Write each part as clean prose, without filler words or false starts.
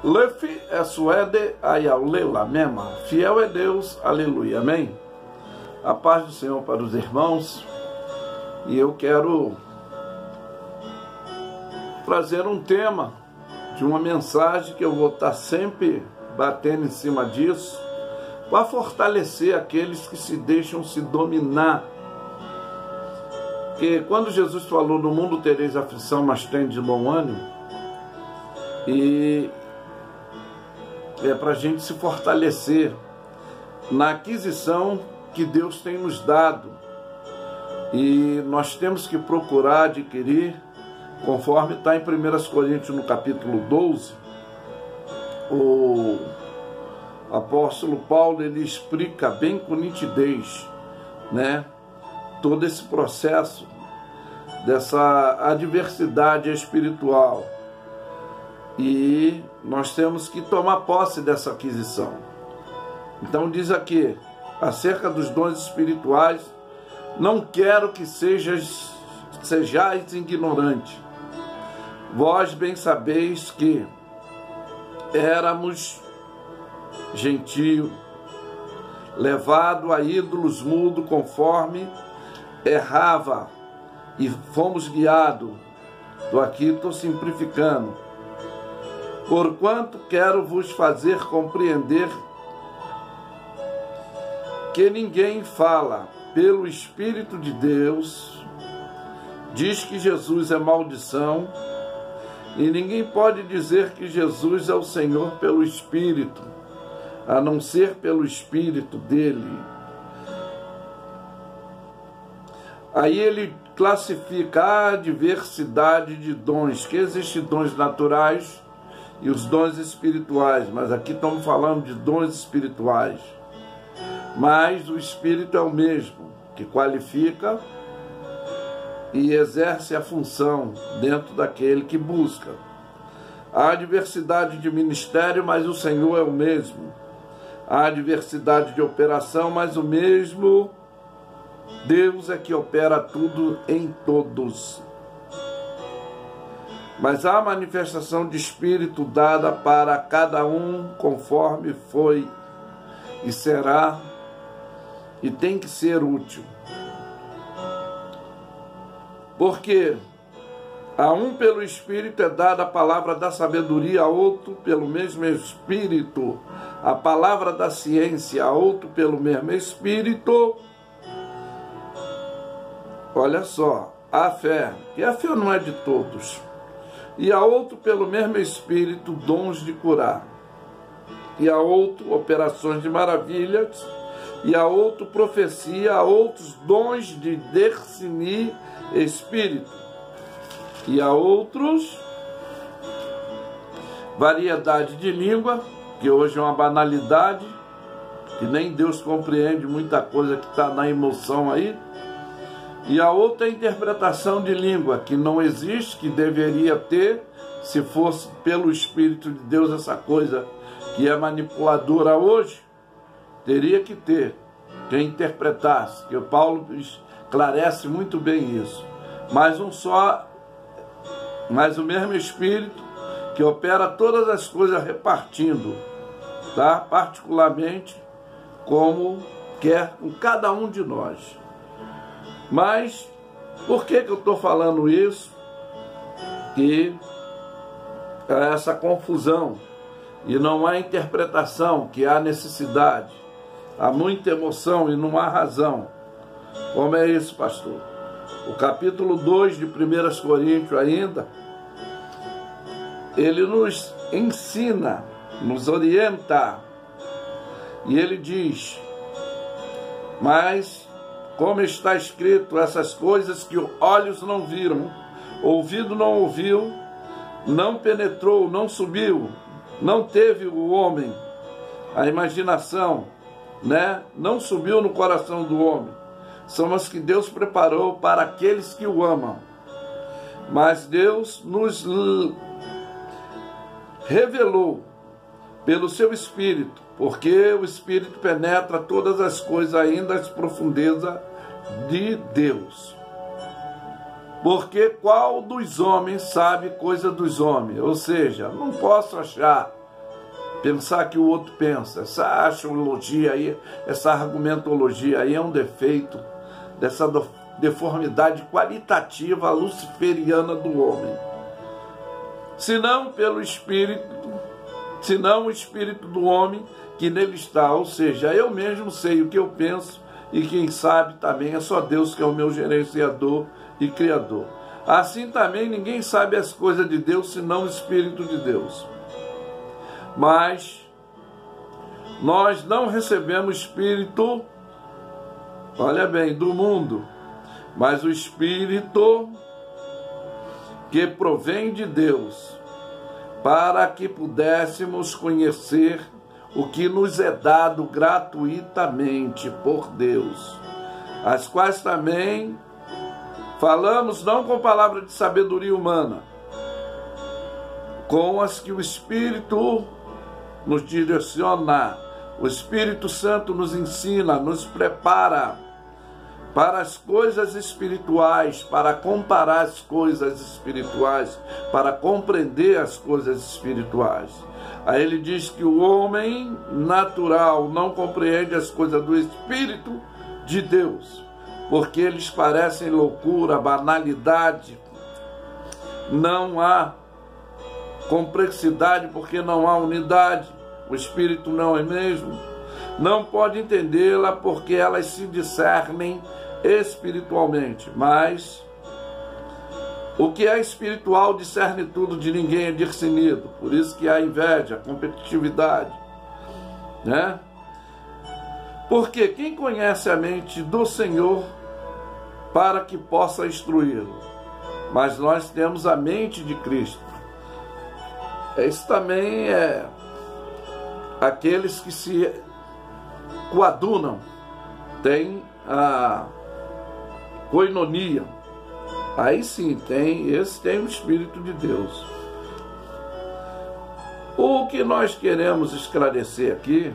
Lefi é suede ayaulela mema. Fiel é Deus, aleluia, amém? A paz do Senhor para os irmãos. E eu quero trazer um tema de uma mensagem que eu vou estar sempre batendo em cima disso, para fortalecer aqueles que se deixam se dominar. Porque quando Jesus falou, no mundo tereis aflição, mas tem de bom ânimo, e é para a gente se fortalecer na aquisição que Deus tem nos dado. E nós temos que procurar adquirir, conforme está em 1 Coríntios, no capítulo 12, o apóstolo Paulo, ele explica bem com nitidez, né, todo esse processo dessa adversidade espiritual. E nós temos que tomar posse dessa aquisição. Então diz aqui, acerca dos dons espirituais: não quero que sejais ignorantes. Vós bem sabeis que éramos gentio, levado a ídolos mudo, conforme errava, e fomos guiados. Aqui estou simplificando. Porquanto quero vos fazer compreender que ninguém fala pelo Espírito de Deus, diz que Jesus é maldição, e ninguém pode dizer que Jesus é o Senhor pelo Espírito, a não ser pelo Espírito dele. Aí ele classifica a diversidade de dons, que existem dons naturais e os dons espirituais, mas aqui estamos falando de dons espirituais. Mas o Espírito é o mesmo, que qualifica e exerce a função dentro daquele que busca. Há diversidade de ministério, mas o Senhor é o mesmo. Há diversidade de operação, mas o mesmo Deus é que opera tudo em todos. Mas há manifestação de Espírito dada para cada um conforme foi e será, e tem que ser útil. Porque a um pelo Espírito é dada a palavra da sabedoria, a outro pelo mesmo Espírito a palavra da ciência, a outro pelo mesmo Espírito. Olha só, a fé, que a fé não é de todos, e a outro pelo mesmo Espírito dons de curar, e a outro operações de maravilhas, e a outro profecia, a outros dons de discernir espírito, e a outros variedade de língua, que hoje é uma banalidade, que nem Deus compreende muita coisa que está na emoção aí. E a outra interpretação de língua, que não existe, que deveria ter, se fosse pelo Espírito de Deus, essa coisa que é manipuladora hoje, teria que ter quem interpretasse, que o Paulo esclarece muito bem isso. Mas mas o mesmo Espírito que opera todas as coisas repartindo, tá? Particularmente como quer com cada um de nós. Mas por que eu estou falando isso? Que é essa confusão e não há interpretação, que há necessidade, há muita emoção e não há razão. Como é isso, pastor? O capítulo 2 de 1 Coríntios ainda, ele nos ensina, nos orienta, e ele diz: mas como está escrito, essas coisas que olhos não viram, ouvido não ouviu, não penetrou, não subiu, não teve o homem, a imaginação, né? Não subiu no coração do homem, são as que Deus preparou para aqueles que o amam. Mas Deus nos revelou pelo seu Espírito, porque o Espírito penetra todas as coisas, ainda as profundezas de Deus. Porque qual dos homens sabe coisa dos homens? Ou seja, não posso achar pensar que o outro pensa. Essa axiologia aí, essa argumentologia aí é um defeito dessa deformidade qualitativa luciferiana do homem. Senão pelo Espírito, senão o Espírito do homem que nele está, ou seja, eu mesmo sei o que eu penso e quem sabe também é só Deus que é o meu gerenciador e Criador. Assim também ninguém sabe as coisas de Deus senão o Espírito de Deus. Mas nós não recebemos Espírito, olha bem, do mundo, mas o Espírito que provém de Deus, para que pudéssemos conhecer o que nos é dado gratuitamente por Deus, as quais também falamos não com palavra de sabedoria humana, com as que o Espírito nos direciona, o Espírito Santo nos ensina, nos prepara para as coisas espirituais, para comparar as coisas espirituais, para compreender as coisas espirituais. Aí ele diz que o homem natural não compreende as coisas do Espírito de Deus, porque eles parecem loucura, banalidade, não há complexidade, porque não há unidade, o Espírito não é mesmo, não pode entendê-la porque elas se discernem espiritualmente, mas o que é espiritual discerne tudo, de ninguém é discernido, por isso que há inveja, competitividade, né? Porque quem conhece a mente do Senhor para que possa instruí-lo? Mas nós temos a mente de Cristo. Esse também é aqueles que se coadunam, tem a koinonia. Aí sim, esse tem o Espírito de Deus. O que nós queremos esclarecer aqui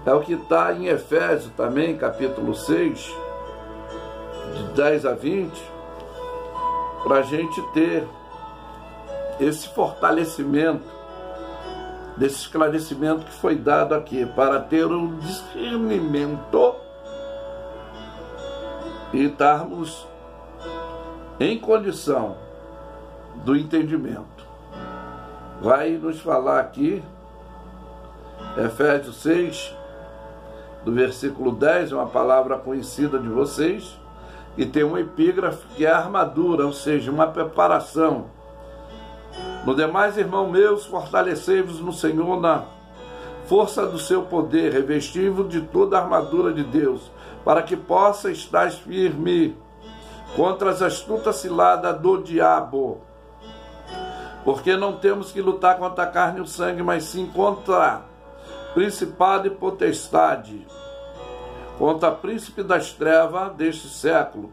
é o que está em Efésios também, capítulo 6, de 10 a 20, para a gente ter esse fortalecimento, desse esclarecimento que foi dado aqui, para ter um discernimento e estarmos em condição do entendimento. Vai nos falar aqui, Efésios 6, do versículo 10, é uma palavra conhecida de vocês, e tem um epígrafe que é a armadura, ou seja, uma preparação. No demais, irmão meus, fortalecei-vos no Senhor na força do seu poder, revesti-vos de toda a armadura de Deus, para que possa estar firme contra as astutas ciladas do diabo. Porque não temos que lutar contra a carne e o sangue, mas sim contra principado e potestade, contra príncipe das trevas deste século,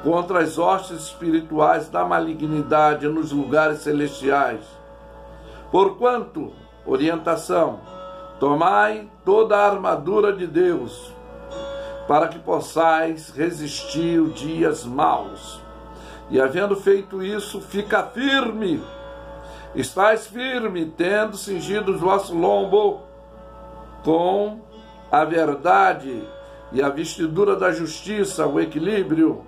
contra as hostes espirituais da malignidade nos lugares celestiais. Porquanto, orientação, tomai toda a armadura de Deus, para que possais resistir os dias maus. E havendo feito isso, fica firme. Estais firme, tendo cingido os vossos lombos com a verdade e a vestidura da justiça, o equilíbrio,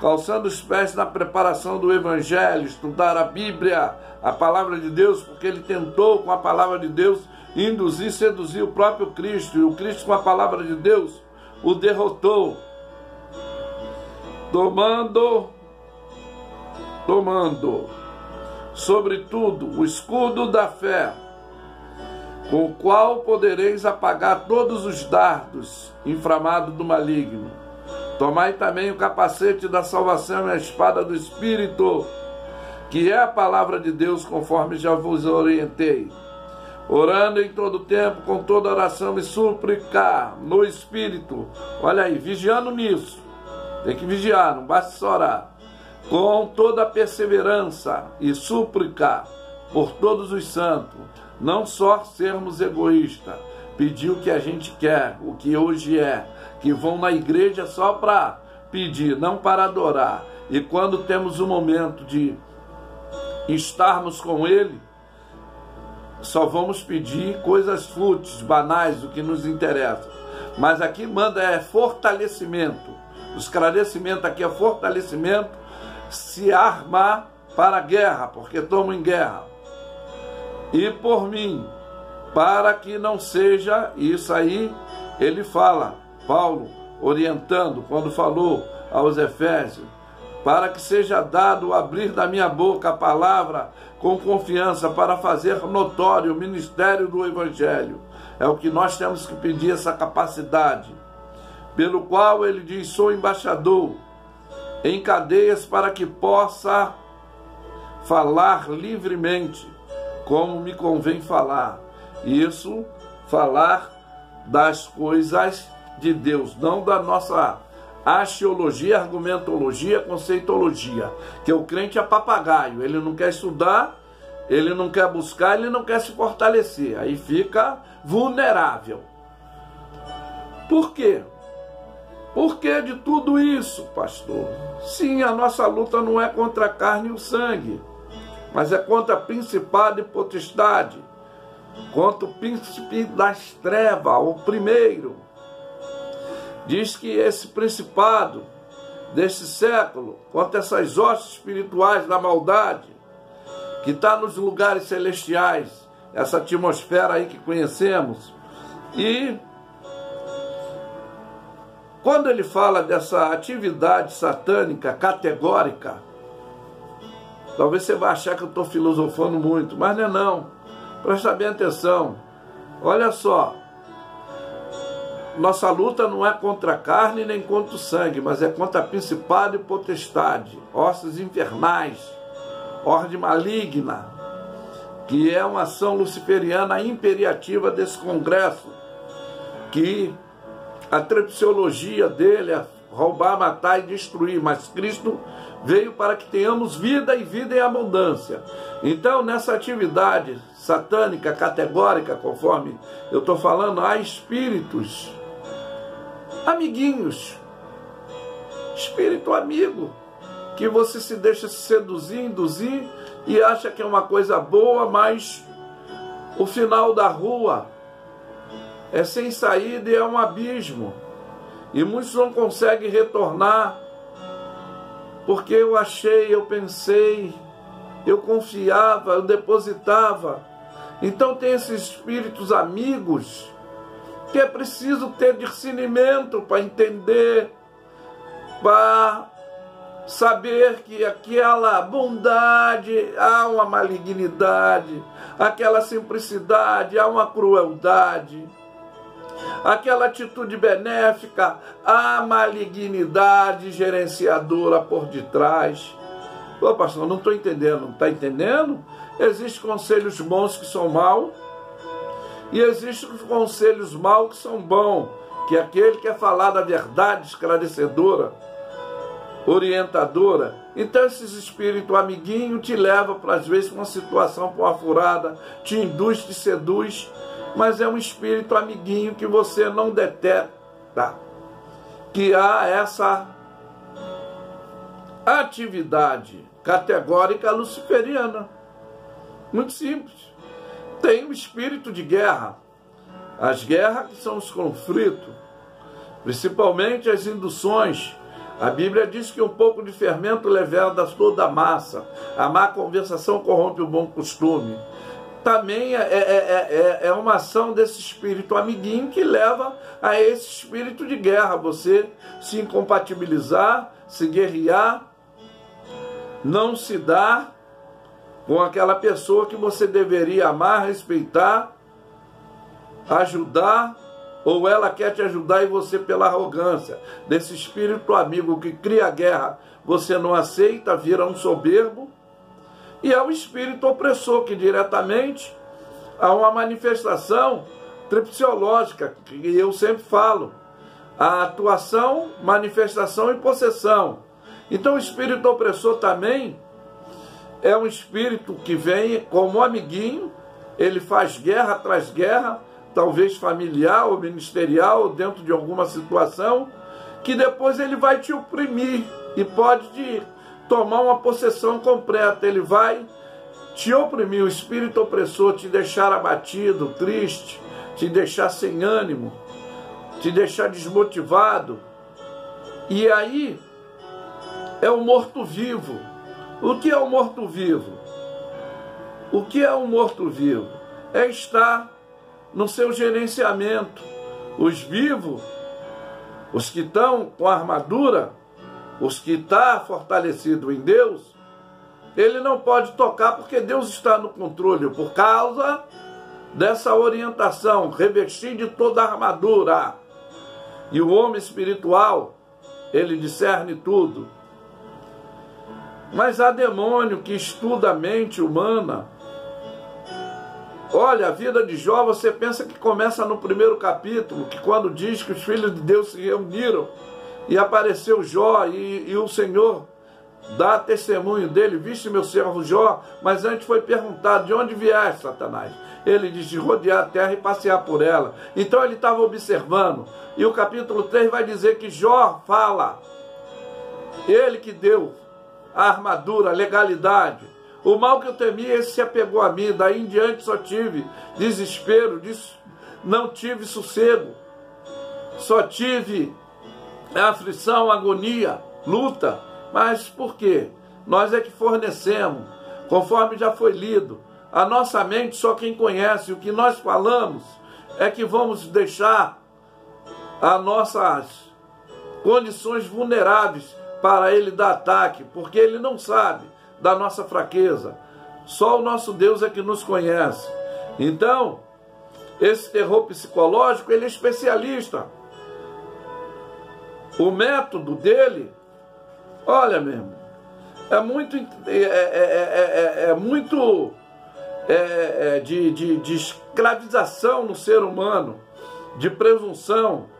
calçando os pés na preparação do Evangelho, estudar a Bíblia, a palavra de Deus, porque ele tentou com a palavra de Deus induzir, seduzir o próprio Cristo, e o Cristo com a palavra de Deus o derrotou, tomando, sobretudo, o escudo da fé, com o qual podereis apagar todos os dardos inflamados do maligno. Tomai também o capacete da salvação e a espada do Espírito, que é a palavra de Deus, conforme já vos orientei. Orando em todo tempo, com toda oração e súplica no Espírito. Olha aí, vigiando nisso. Tem que vigiar, não basta só orar. Com toda perseverança e súplica por todos os santos. Não só sermos egoístas, pedir o que a gente quer, o que hoje é, que vão na igreja só para pedir, não para adorar. E quando temos o momento de estarmos com Ele, só vamos pedir coisas fúteis, banais, o que nos interessa. Mas aqui manda fortalecimento. O esclarecimento aqui é fortalecimento, se armar para a guerra, porque estamos em guerra. E por mim, para que não seja, isso aí ele fala, Paulo orientando, quando falou aos Efésios, para que seja dado o abrir da minha boca a palavra com confiança para fazer notório o ministério do Evangelho. É o que nós temos que pedir, essa capacidade, pelo qual ele diz, sou embaixador em cadeias para que possa falar livremente, como me convém falar. Isso, falar das coisas de Deus, não da nossa axiologia, argumentologia, conceitologia, que o crente é papagaio, ele não quer estudar, ele não quer buscar, ele não quer se fortalecer, aí fica vulnerável. Por quê? Por que de tudo isso, pastor? Sim, a nossa luta não é contra a carne e o sangue, mas é contra principado e potestade, contra o príncipe das trevas, o primeiro. Diz que esse principado desse século, contra essas hostes espirituais da maldade, que está nos lugares celestiais, essa atmosfera aí que conhecemos. E quando ele fala dessa atividade satânica categórica, talvez você vai achar que eu estou filosofando muito, mas não é não. Presta bem atenção. Olha só. Nossa luta não é contra a carne nem contra o sangue, mas é contra principado e potestade, hostes infernais, ordem maligna, que é uma ação luciferiana imperativa desse congresso, que a tripsiologia dele é roubar, matar e destruir, mas Cristo veio para que tenhamos vida e vida em abundância. Então, nessa atividade satânica, categórica, conforme eu estou falando, há espíritos amiguinhos, espírito amigo, que você se deixa seduzir, induzir e acha que é uma coisa boa, mas o final da rua é sem saída e é um abismo. E muitos não conseguem retornar, porque eu achei, eu pensei, eu confiava, eu depositava. Então tem esses espíritos amigos que é preciso ter discernimento para entender, para saber que aquela bondade há uma malignidade, aquela simplicidade há uma crueldade, aquela atitude benéfica há malignidade gerenciadora por detrás. Ô pastor, não estou entendendo, não está entendendo? Existem conselhos bons que são maus, e existem conselhos maus que são bons, que é aquele que é falar da verdade esclarecedora, orientadora. Então esses espíritos amiguinhos te levam, às vezes, para uma situação, para uma furada, te induz, te seduz, mas é um espírito amiguinho que você não detecta, que há essa atividade categórica luciferiana. Muito simples. Tem o espírito de guerra. As guerras que são os conflitos, principalmente as induções. A Bíblia diz que um pouco de fermento leveda toda a massa. A má conversação corrompe o bom costume. Também é uma ação desse espírito amiguinho que leva a esse espírito de guerra. Você se incompatibilizar, se guerrear, não se dar com aquela pessoa que você deveria amar, respeitar, ajudar, ou ela quer te ajudar e você, pela arrogância desse espírito amigo que cria guerra, você não aceita, vira um soberbo. E é o espírito opressor, que diretamente há uma manifestação tripsiológica, que eu sempre falo, a atuação, manifestação e possessão. Então o espírito opressor também é um espírito que vem como amiguinho, ele faz guerra atrás guerra, talvez familiar ou ministerial, ou dentro de alguma situação, que depois ele vai te oprimir e pode tomar uma possessão completa. Ele vai te oprimir, o espírito opressor te deixar abatido, triste, te deixar sem ânimo, te deixar desmotivado. E aí é o morto-vivo. O que é o morto-vivo? O que é um morto-vivo? É estar no seu gerenciamento. Os vivos, os que estão com a armadura, os que estão fortalecidos em Deus, ele não pode tocar porque Deus está no controle, por causa dessa orientação, revestir de toda a armadura. E o homem espiritual, ele discerne tudo. Mas há demônio que estuda a mente humana. Olha, a vida de Jó, você pensa que começa no primeiro capítulo, que quando diz que os filhos de Deus se reuniram e apareceu Jó e o Senhor dá testemunho dele, viste meu servo Jó, mas antes foi perguntado, de onde vieste, Satanás? Ele diz, de rodear a terra e passear por ela. Então ele estava observando. E o capítulo 3 vai dizer que Jó fala, ele que deu a armadura, a legalidade. O mal que eu temia, esse se apegou a mim. Daí em diante só tive desespero, não tive sossego. Só tive aflição, agonia, luta. Mas por quê? Nós é que fornecemos, conforme já foi lido. A nossa mente só quem conhece. O que nós falamos é que vamos deixar as nossas condições vulneráveis para ele dar ataque, porque ele não sabe da nossa fraqueza. Só o nosso Deus é que nos conhece. Então, esse terror psicológico, ele é especialista. O método dele, olha mesmo, é muito de escravização no ser humano, de presunção.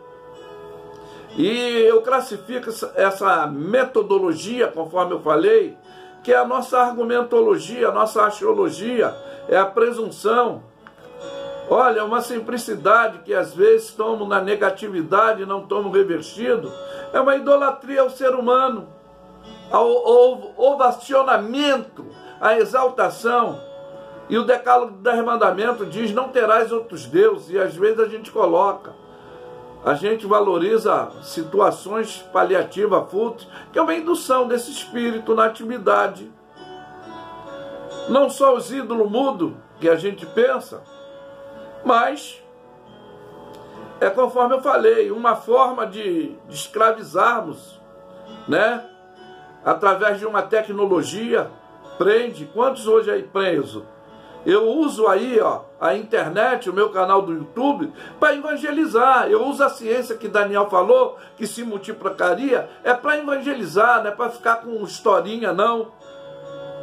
E eu classifico essa metodologia, conforme eu falei, que é a nossa argumentologia, a nossa axiologia, é a presunção. Olha, uma simplicidade que às vezes estamos na negatividade e não estamos revestidos, é uma idolatria ao ser humano, ao ovacionamento, à exaltação. E o decálogo do 10 mandamentos diz, não terás outros deuses, e às vezes a gente coloca. A gente valoriza situações paliativas, fúteis, que é uma indução desse espírito na atividade. Não só os ídolos mudos que a gente pensa, mas é conforme eu falei, uma forma de escravizarmos, né? Através de uma tecnologia, prende. Quantos hoje aí presos? Eu uso aí, ó, a internet, o meu canal do YouTube, para evangelizar. Eu uso a ciência que Daniel falou, que se multiplicaria, é para evangelizar, não é para ficar com historinha, não.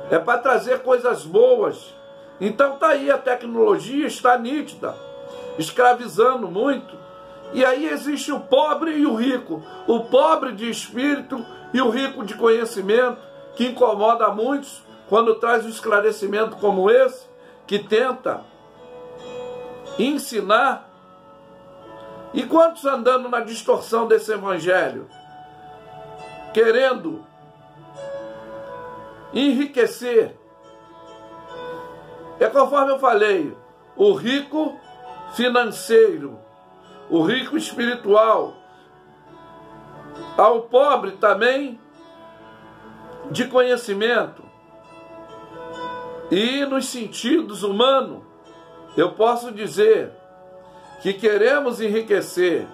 É para trazer coisas boas. Então tá aí, a tecnologia está nítida, escravizando muito. E aí existe o pobre e o rico. O pobre de espírito e o rico de conhecimento, que incomoda muitos quando traz um esclarecimento como esse, que tenta ensinar. E quantos andando na distorção desse evangelho, querendo enriquecer? É conforme eu falei, o rico financeiro, o rico espiritual, ao pobre também de conhecimento. E nos sentidos humanos, eu posso dizer que queremos enriquecer,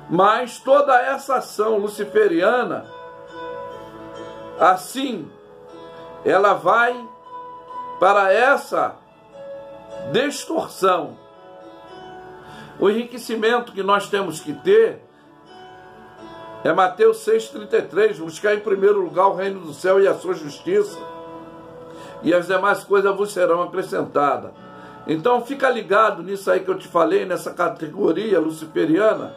mas toda essa ação luciferiana, assim, ela vai para essa distorção. O enriquecimento que nós temos que ter é Mateus 6,33, buscar em primeiro lugar o reino do céu e a sua justiça, e as demais coisas vos serão acrescentadas. Então fica ligado nisso aí que eu te falei, nessa categoria luciferiana,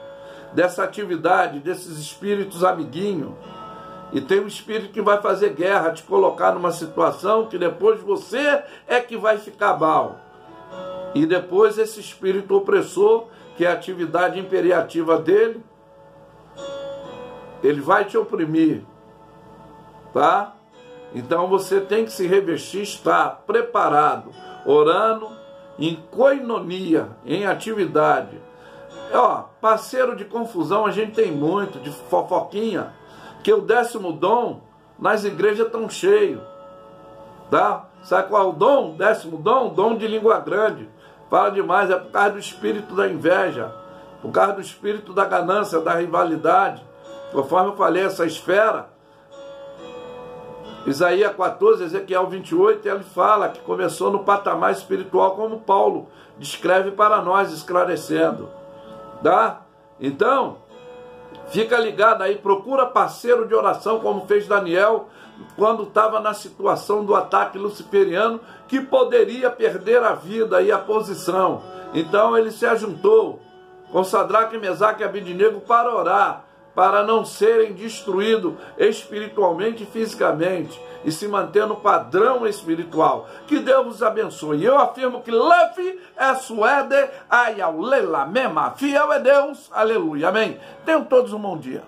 dessa atividade, desses espíritos amiguinhos. E tem um espírito que vai fazer guerra, te colocar numa situação que depois você é que vai ficar mal. E depois esse espírito opressor, que é a atividade imperativa dele, ele vai te oprimir, tá? Então você tem que se revestir, estar preparado, orando, em koinonia, em atividade. Parceiro de confusão a gente tem muito, de fofoquinha, que o 10º dom nas igrejas estão cheios, tá? Sabe qual é o dom? 10º dom? Dom de língua grande. Fala demais, é por causa do espírito da inveja, por causa do espírito da ganância, da rivalidade. Conforme eu falei, essa esfera, Isaías 14, Ezequiel 28, ele fala que começou no patamar espiritual, como Paulo descreve para nós, esclarecendo. Tá? Então, fica ligado aí, procura parceiro de oração, como fez Daniel, quando estava na situação do ataque luciferiano, que poderia perder a vida e a posição. Então ele se ajuntou com Sadraque, Mesaque e Abednego para orar, para não serem destruídos espiritualmente e fisicamente, e se manter no padrão espiritual. Que Deus os abençoe. Eu afirmo que Lefi é suede, ayaulela mema, fiel é Deus, aleluia, amém. Tenham todos um bom dia.